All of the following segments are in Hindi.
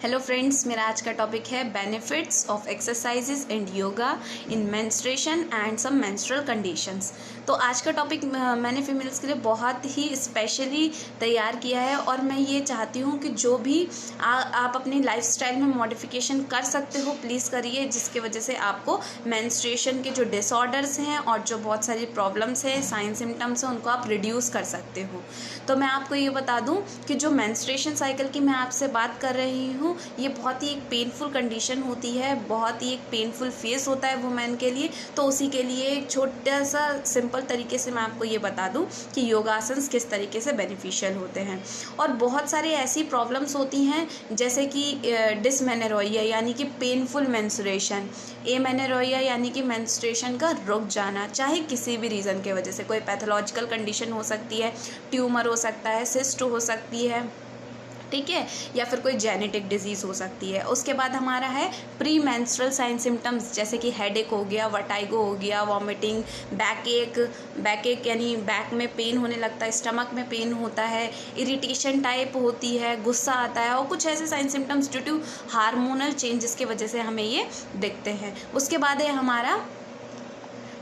हेलो फ्रेंड्स, मेरा आज का टॉपिक है benefits of exercises and yoga in menstruation and some menstrual conditions. तो आज का टॉपिक मैंने फीमेल्स के लिए बहुत ही स्पेशली तैयार किया है और मैं ये चाहती हूँ कि जो भी आप अपनी लाइफस्टाइल में मॉडिफिकेशन कर सकते हो प्लीज़ करिए, जिसकी वजह से आपको मेंस्ट्रुएशन के जो डिसऑर्डर्स हैं और जो बहुत सारी प्रॉब्लम्स हैं, साइन सिम्टम्स हैं, उनको आप रिड्यूस कर सकते हो। तो मैं आपको ये बता दूँ कि जो मेंस्ट्रुएशन साइकिल की मैं आपसे बात कर रही हूँ, ये बहुत ही एक पेनफुल कंडीशन होती है, बहुत ही एक पेनफुल फेस होता है वुमेन के लिए। तो उसी के लिए एक छोटा सा सिंपल तरीके से मैं आपको ये बता दूं कि योगासन्स किस तरीके से बेनिफिशियल होते हैं। और बहुत सारी ऐसी प्रॉब्लम्स होती हैं जैसे कि डिसमेनोरेसिया यानी कि पेनफुल मेंस्ट्रुएशन, एमेनोरेसिया यानी कि मेंस्ट्रुएशन का रुक जाना, चाहे किसी भी रीज़न के वजह से। कोई पैथोलॉजिकल कंडीशन हो सकती है, ट्यूमर हो सकता है, सिस्ट हो सकती है, ठीक है, या फिर कोई जेनेटिक डिजीज़ हो सकती है। उसके बाद हमारा है प्री मेंस्ट्रुअल साइन सिम्टम्स, जैसे कि हेडेक हो गया, वर्टाइगो हो गया, वॉमिटिंग, बैक एक यानी बैक में पेन होने लगता है, स्टमक में पेन होता है, इरिटेशन टाइप होती है, गुस्सा आता है, और कुछ ऐसे sign symptoms due to hormonal changes की वजह से हमें ये दिखते हैं। उसके बाद है हमारा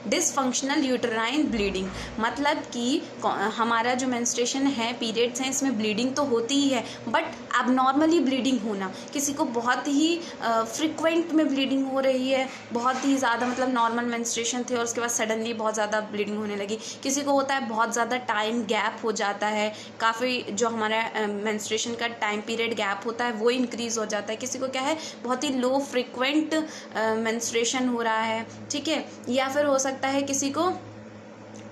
डिसफंक्शनल यूटेराइन ब्लीडिंग, मतलब कि हमारा जो मेंस्ट्रुएशन है, पीरियड्स हैं, इसमें ब्लीडिंग तो होती ही है, बट अब नॉर्मली ब्लीडिंग होना, किसी को बहुत ही फ्रिक्वेंट में ब्लीडिंग हो रही है, बहुत ही ज़्यादा, मतलब नॉर्मल मेंस्ट्रुएशन थे और उसके बाद सडनली बहुत ज़्यादा ब्लीडिंग होने लगी। किसी को होता है बहुत ज़्यादा टाइम गैप हो जाता है, काफ़ी जो हमारा मेंस्ट्रुएशन का टाइम पीरियड गैप होता है वो इंक्रीज़ हो जाता है। किसी को क्या है, बहुत ही लो फ्रिक्वेंट मेंस्ट्रुएशन हो रहा है, ठीक है, या फिर हो सकता है किसी को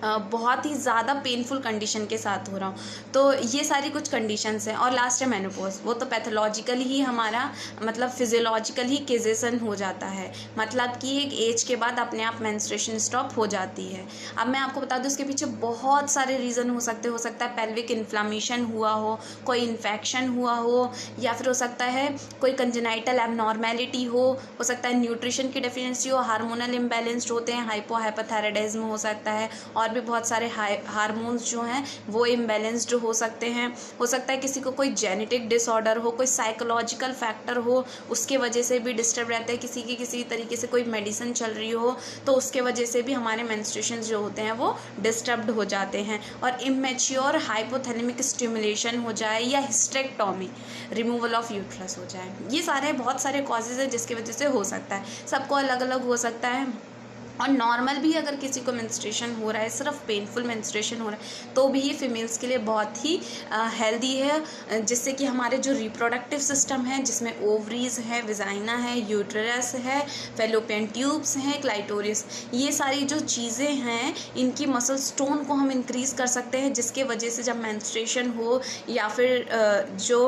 बहुत ही ज़्यादा पेनफुल कंडीशन के साथ हो रहा हूँ। तो ये सारी कुछ कंडीशंस हैं। और लास्ट है मेनोपॉज, वो तो पैथोलॉजिकली ही हमारा मतलब फिजियोलॉजिकल ही केजेसन हो जाता है, मतलब कि एक एज के बाद अपने आप मेंस्ट्रुएशन स्टॉप हो जाती है। अब मैं आपको बता दूँ इसके पीछे बहुत सारे रीज़न हो सकता है पेल्विक इन्फ्लामेशन हुआ हो, कोई इन्फेक्शन हुआ हो, या फिर हो सकता है कोई कंजेनाइटल एबनॉर्मेलिटी हो सकता है न्यूट्रिशन की डेफिशिएंसी हो, हार्मोनल इम्बैलेंस्ड होते हैं, हाइपोथायराइडिज्म हो सकता है, और भी बहुत सारे हार्मोन्स जो हैं वो इम्बैलेंस्ड हो सकते हैं। हो सकता है किसी को कोई जेनेटिक डिसऑर्डर हो, कोई साइकोलॉजिकल फैक्टर हो, उसके वजह से भी डिस्टर्ब रहता है, किसी तरीके से कोई मेडिसिन चल रही हो तो उसके वजह से भी हमारे मेंस्ट्रुएशन जो होते हैं वो डिस्टर्ब्ड हो जाते हैं। और इमेच्योर हाइपोथैलेमिक स्टिमुलेशन हो जाए या हिस्टेरेक्टोमी, रिमूवल ऑफ यूट्रस हो जाए, ये सारे बहुत सारे कॉजेज़ हैं जिसकी वजह से हो सकता है। सबको अलग अलग हो सकता है। और नॉर्मल भी अगर किसी को मेंस्ट्रुएशन हो रहा है, सिर्फ पेनफुल मेंस्ट्रुएशन हो रहा है, तो भी ये फीमेल्स के लिए बहुत ही हेल्दी है, जिससे कि हमारे जो रिप्रोडक्टिव सिस्टम है, जिसमें ओवरीज है, विजाइना है, यूट्रस है, फेलोपियन ट्यूब्स हैं, क्लाइटोरिस, ये सारी जो चीज़ें हैं इनकी मसल स्टोन को हम इंक्रीज़ कर सकते हैं, जिसके वजह से जब मेंस्ट्रुएशन हो या फिर जो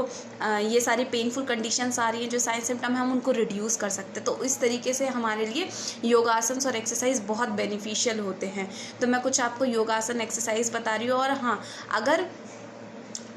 ये सारी पेनफुल कंडीशंस आ रही हैं, जो साइन सिम्टम है, हम उनको रिड्यूस कर सकते हैं। तो इस तरीके से हमारे लिए योगासन्स और एक्सरसाइज बहुत बेनिफिशियल होते हैं। तो मैं कुछ आपको योगासन एक्सरसाइज बता रही हूँ। और हाँ, अगर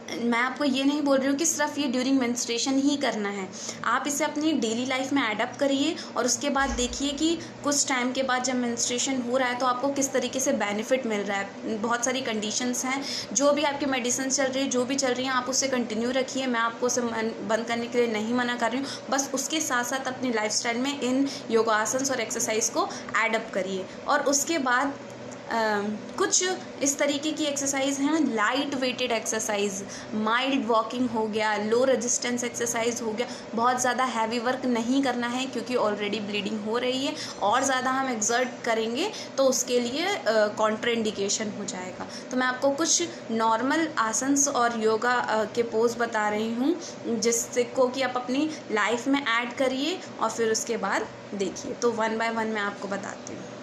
मैं आपको ये नहीं बोल रही हूँ कि सिर्फ ये ड्यूरिंग मेंस्ट्रुएशन ही करना है, आप इसे अपनी डेली लाइफ में एडप्ट करिए और उसके बाद देखिए कि कुछ टाइम के बाद जब मेंस्ट्रुएशन हो रहा है तो आपको किस तरीके से बेनिफिट मिल रहा है। बहुत सारी कंडीशंस हैं, जो भी आपकी मेडिसिन चल रही है, जो भी चल रही हैं, आप उससे कंटिन्यू रखिए। मैं आपको उसे बंद करने के लिए नहीं मना कर रही हूँ, बस उसके साथ साथ अपनी लाइफस्टाइल में इन योगासन्स और एक्सरसाइज को एडप्ट करिए। और उसके बाद कुछ इस तरीके की एक्सरसाइज हैं, light weighted exercise, mild walking हो गया, लो रेजिस्टेंस एक्सरसाइज हो गया। बहुत ज़्यादा हैवी वर्क नहीं करना है क्योंकि ऑलरेडी ब्लीडिंग हो रही है, और ज़्यादा हम एक्सर्ट करेंगे तो उसके लिए कॉन्ट्राइंडिकेशन हो जाएगा। तो मैं आपको कुछ नॉर्मल आसन्स और योगा के पोज बता रही हूँ, जिससे को कि आप अपनी लाइफ में ऐड करिए और फिर उसके बाद देखिए। तो वन बाय वन मैं आपको बताती हूँ।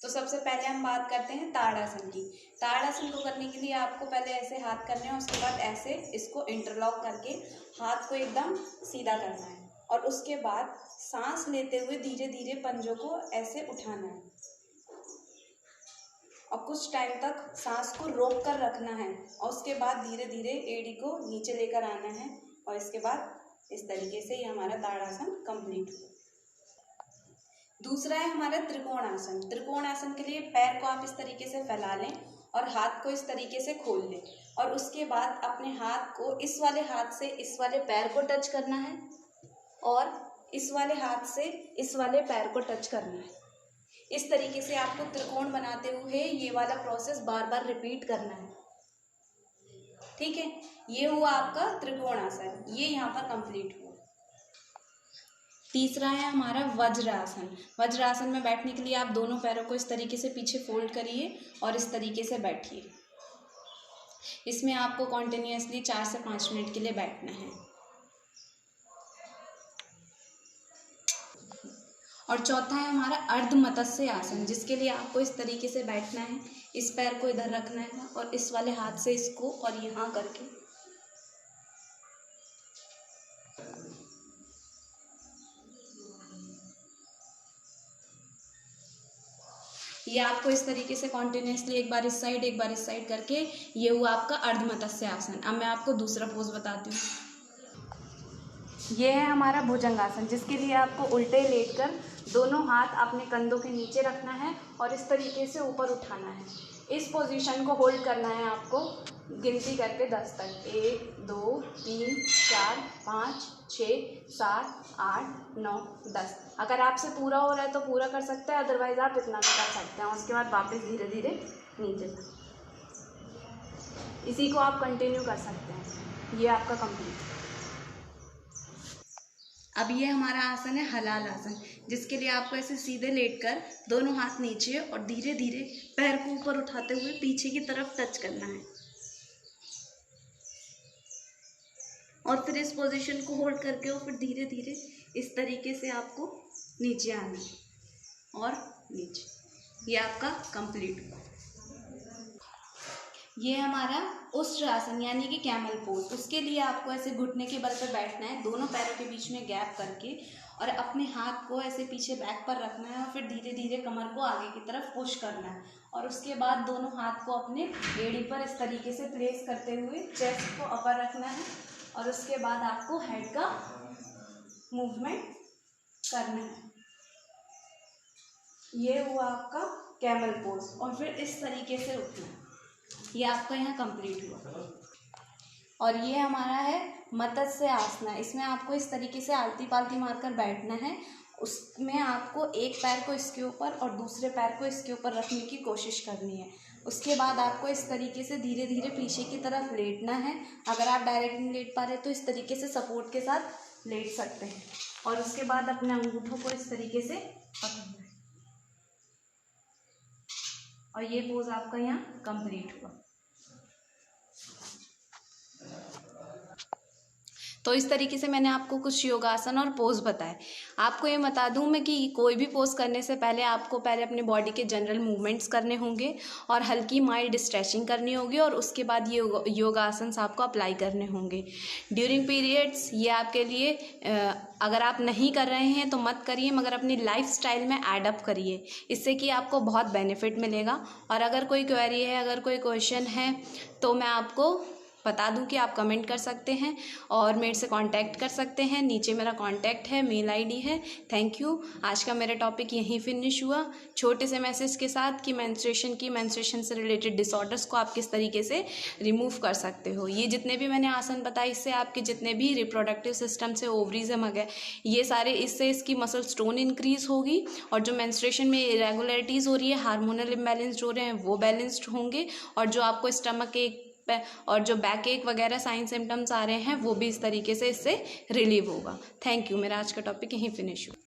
तो सबसे पहले हम बात करते हैं ताड़ासन की। ताड़ासन को करने के लिए आपको पहले ऐसे हाथ करने हैं, उसके बाद ऐसे इसको इंटरलॉक करके हाथ को एकदम सीधा करना है, और उसके बाद सांस लेते हुए धीरे धीरे पंजों को ऐसे उठाना है और कुछ टाइम तक सांस को रोक कर रखना है, और उसके बाद धीरे धीरे एड़ी को नीचे लेकर आना है, और इसके बाद इस तरीके से ये हमारा ताड़ासन कंप्लीट हुआ। दूसरा है हमारा त्रिकोण आसन। त्रिकोण आसन के लिए पैर को आप इस तरीके से फैला लें और हाथ को इस तरीके से खोल लें, और उसके बाद अपने हाथ को इस वाले हाथ से इस वाले पैर को टच करना है और इस वाले हाथ से इस वाले पैर को टच करना है। इस तरीके से आपको त्रिकोण बनाते हुए ये वाला प्रोसेस बार बार रिपीट करना है। ठीक है, ये हुआ आपका त्रिकोण आसन, ये यहाँ पर कंप्लीट हुआ। तीसरा है हमारा वज्रासन। वज्रासन में बैठने के लिए आप दोनों पैरों को इस तरीके से पीछे फोल्ड करिए और इस तरीके से बैठिए। इसमें आपको कॉन्टिन्यूसली 4 से 5 मिनट के लिए बैठना है। और चौथा है हमारा अर्ध मत्स्य आसन, जिसके लिए आपको इस तरीके से बैठना है, इस पैर को इधर रखना है और इस वाले हाथ से इसको और यहाँ करके ये आपको इस तरीके से कॉन्टिन्यूसली एक बार इस साइड एक बार इस साइड करके, ये हुआ आपका अर्ध मत्स्य आसन। अब मैं आपको दूसरा पोज बताती हूँ। ये है हमारा भुजंगासन, जिसके लिए आपको उल्टे लेटकर दोनों हाथ अपने कंधों के नीचे रखना है और इस तरीके से ऊपर उठाना है। इस पोजीशन को होल्ड करना है आपको गिनती करके 10 तक। 1 2 3 4 5 6 7 8 9 10। अगर आपसे पूरा हो रहा है तो पूरा कर सकते हैं, अदरवाइज आप इतना भी कर सकते हैं। उसके बाद वापस धीरे धीरे नीचे तक, इसी को आप कंटिन्यू कर सकते हैं। ये आपका कंप्लीट। अब ये हमारा आसन है हलाल आसन, जिसके लिए आपको ऐसे सीधे लेटकर दोनों हाथ नीचे और धीरे धीरे पैर को ऊपर उठाते हुए पीछे की तरफ टच करना है और फिर इस पोजीशन को होल्ड करके और फिर धीरे धीरे इस तरीके से आपको नीचे आना है और नीचे। ये आपका कंप्लीट हुआ। ये हमारा उष्ट्रासन यानी कि कैमल पोज। उसके लिए आपको ऐसे घुटने के बल पर बैठना है, दोनों पैरों के बीच में गैप करके, और अपने हाथ को ऐसे पीछे बैक पर रखना है और फिर धीरे धीरे कमर को आगे की तरफ पुश करना है। और उसके बाद दोनों हाथ को अपने एड़ी पर इस तरीके से प्लेस करते हुए चेस्ट को अपर रखना है और उसके बाद आपको हेड का मूवमेंट करना है। ये हुआ आपका कैमल पोज और फिर इस तरीके से उठना है। ये आपका यहाँ कंप्लीट हुआ। और ये हमारा है मत्स्य आसना। इसमें आपको इस तरीके से आलती पालती मारकर बैठना है। उसमें आपको एक पैर को इसके ऊपर और दूसरे पैर को इसके ऊपर रखने की कोशिश करनी है। उसके बाद आपको इस तरीके से धीरे धीरे पीछे की तरफ लेटना है। अगर आप डायरेक्ट नहीं लेट पा रहे तो इस तरीके से सपोर्ट के साथ लेट सकते हैं और उसके बाद अपने अंगूठों को इस तरीके से पकड़ना है और ये पोज आपका यहाँ कंप्लीट हुआ। तो इस तरीके से मैंने आपको कुछ योगासन और पोज बताए। आपको ये बता दूं मैं कि कोई भी पोज करने से पहले आपको पहले अपने बॉडी के जनरल मूवमेंट्स करने होंगे और हल्की माइल्ड स्ट्रेचिंग करनी होगी और उसके बाद ये योगासन आपको अप्लाई करने होंगे ड्यूरिंग पीरियड्स। ये आपके लिए अगर आप नहीं कर रहे हैं तो मत करिए, मगर अपनी लाइफस्टाइल में एडअप करिए, इससे कि आपको बहुत बेनिफिट मिलेगा। और अगर कोई क्वेरी है, अगर कोई क्वेश्चन है तो मैं आपको बता दूं कि आप कमेंट कर सकते हैं और मेरे से कांटेक्ट कर सकते हैं। नीचे मेरा कांटेक्ट है, मेल आईडी है। Thank you. आज का मेरा टॉपिक यहीं फिनिश हुआ, छोटे से मैसेज के साथ कि मेंस्ट्रुएशन से रिलेटेड डिसऑर्डर्स को आप किस तरीके से रिमूव कर सकते हो। ये जितने भी मैंने आसन बताए, इससे आपके जितने भी रिप्रोडक्टिव सिस्टम से ओवरीज है, ये सारे, इससे इसकी मसल स्टोन इंक्रीज होगी और जो मेंस्ट्रुएशन में इरेगुलरिटीज़ हो रही है, हार्मोनल इम्बैलेंस्ड हो रहे हैं, वो बैलेंस्ड होंगे और जो आपको स्टमक एक और जो बैक एक वगैरह साइन सिम्टम्स आ रहे हैं वो भी इस तरीके से इससे रिलीव होगा। Thank you. मेरा आज का टॉपिक यहीं फिनिश हुआ।